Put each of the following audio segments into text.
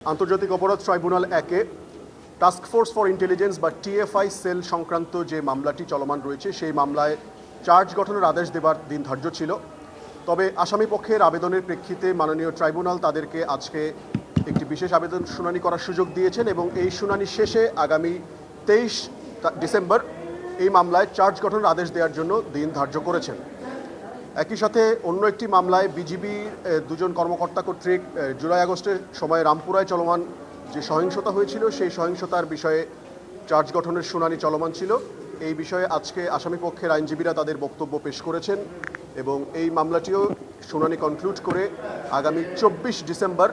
আন্তর্জাতিক অপরাধ ট্রাইব্যুনাল একে টাস্ক ফোর্স ফর ইন্টেলিজেন্স বা টিএফআই সেল সংক্রান্ত যে মামলাটি চলমান রয়েছে সেই মামলায় চার্জ গঠনের আদেশ দেবার দিন ধার্য ছিল। তবে আসামি পক্ষের আবেদনের প্রেক্ষিতে মাননীয় ট্রাইব্যুনাল তাদেরকে আজকে একটি বিশেষ আবেদন শুনানি করার সুযোগ দিয়েছেন এবং এই শুনানি শেষে আগামী 23 ডিসেম্বর এই মামলায় চার্জ গঠনের আদেশ দেওয়ার জন্য দিন ধার্য করেছেন। একই সাথে অন্য একটি মামলায় বিজিবির দুজন কর্মকর্তা কর্তৃক জুলাই আগস্টের সময় রামপুরায় চলমান যে সহিংসতা হয়েছিল সেই সহিংসতার বিষয়ে চার্জ গঠনের শুনানি চলমান ছিল। এই বিষয়ে আজকে আসামি পক্ষের আইনজীবীরা তাদের বক্তব্য পেশ করেছেন এবং এই মামলাটিও শুনানি কনক্লুড করে আগামী 24 ডিসেম্বর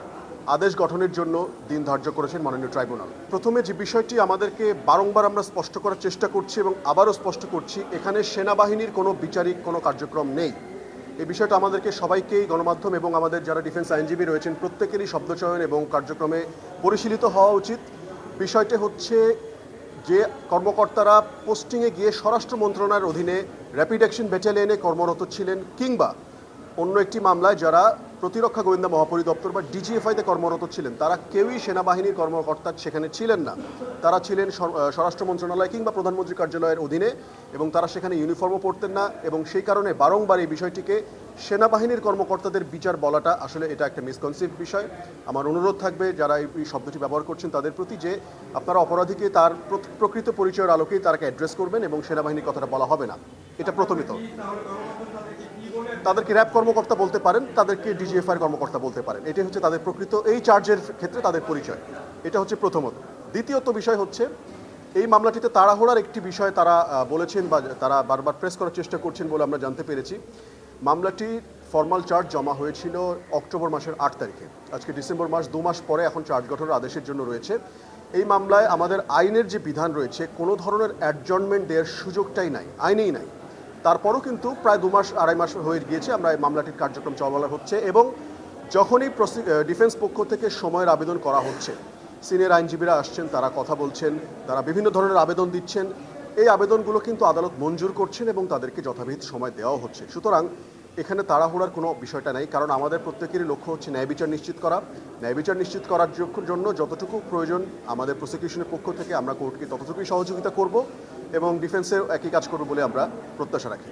আদেশ গঠনের জন্য দিন ধার্য করেছেন মাননীয় ট্রাইব্যুনাল। প্রথমে যে বিষয়টি আমাদেরকে বারংবার আমরা স্পষ্ট করার চেষ্টা করছি এবং আবারও স্পষ্ট করছি, এখানে সেনাবাহিনীর কোনো বিচারিক কোনো কার্যক্রম নেই। এই বিষয়টা আমাদেরকে সবাইকেই গণমাধ্যম এবং আমাদের যারা ডিফেন্স আইনজীবী রয়েছেন প্রত্যেকেরই শব্দচয়ন এবং কার্যক্রমে পরিশীলিত হওয়া উচিত। বিষয়টি হচ্ছে যে কর্মকর্তারা পোস্টিংয়ে গিয়ে স্বরাষ্ট্র মন্ত্রণালয়ের অধীনে র্যাপিড অ্যাকশন ব্যাটালিয়নে কর্মরত ছিলেন কিংবা অন্য একটি মামলায় যারা প্রতিরক্ষা গোয়েন্দা মহাপরিদপ্তর বা ডিজিএফআইতে কর্মরত ছিলেন তারা কেউই সেনাবাহিনীর কর্মকর্তা সেখানে ছিলেন না। তারা ছিলেন স্বরাষ্ট্র মন্ত্রণালয় কিংবা প্রধানমন্ত্রী কার্যালয়ের অধীনে এবং তারা সেখানে ইউনিফর্মও পরতেন না এবং সেই কারণে বারংবার এই বিষয়টিকে সেনাবাহিনীর কর্মকর্তাদের বিচার বলাটা আসলে এটা একটা মিসকনসেপ্ট বিষয়। আমার অনুরোধ থাকবে যারা এই শব্দটি ব্যবহার করছেন তাদের প্রতি যে আপনারা অপরাধীকে তার প্রকৃত পরিচয়ের আলোকেই তাকে অ্যাড্রেস করবেন এবং সেনাবাহিনীর কথাটা বলা হবে না। এটা প্রথমিত। তাদেরকে র্যাব কর্মকর্তা বলতে পারেন, তাদেরকে ডিজিএফআই কর্মকর্তা বলতে পারেন, এটাই হচ্ছে তাদের প্রকৃত এই চার্জের ক্ষেত্রে তাদের পরিচয়। এটা হচ্ছে প্রথমত। দ্বিতীয়ত বিষয় হচ্ছে এই মামলাটিতে তাড়াহুড়ার একটি বিষয় তারা বলেছেন বা তারা বারবার প্রেস করার চেষ্টা করছেন বলে আমরা জানতে পেরেছি। মামলাটি ফর্মাল চার্জ জমা হয়েছিল অক্টোবর মাসের 8 তারিখে। আজকে ডিসেম্বর মাস, 2 মাস পরে এখন চার্জ গঠনের আদেশের জন্য রয়েছে। এই মামলায় আমাদের আইনের যে বিধান রয়েছে কোনো ধরনের অ্যাডজর্নমেন্ট দেওয়ার সুযোগটাই নাই, আইনেই নাই। তারপরও কিন্তু প্রায় 2 মাস 2.5 মাস হয়ে গিয়েছে আমরা এই মামলাটির কার্যক্রম চলমান হচ্ছে এবং যখনই ডিফেন্স পক্ষ থেকে সময়ের আবেদন করা হচ্ছে সিনিয়র আইনজীবীরা আসছেন, তারা কথা বলছেন, তারা বিভিন্ন ধরনের আবেদন দিচ্ছেন। এই আবেদনগুলো কিন্তু আদালত মঞ্জুর করছেন এবং তাদেরকে যথাবিহিত সময় দেওয়া হচ্ছে। সুতরাং এখানে তাড়াহুড়ার কোনো বিষয়টা নেই, কারণ আমাদের প্রত্যেকেরই লক্ষ্য হচ্ছে ন্যায় বিচার নিশ্চিত করা। ন্যায় বিচার নিশ্চিত করার জন্য যতটুকু প্রয়োজন আমাদের প্রসিকিউশনের পক্ষ থেকে আমরা কোর্টকে ততটুকুই সহযোগিতা করব এবং ডিফেন্সেও একই কাজ করব বলে আমরা প্রত্যাশা রাখি।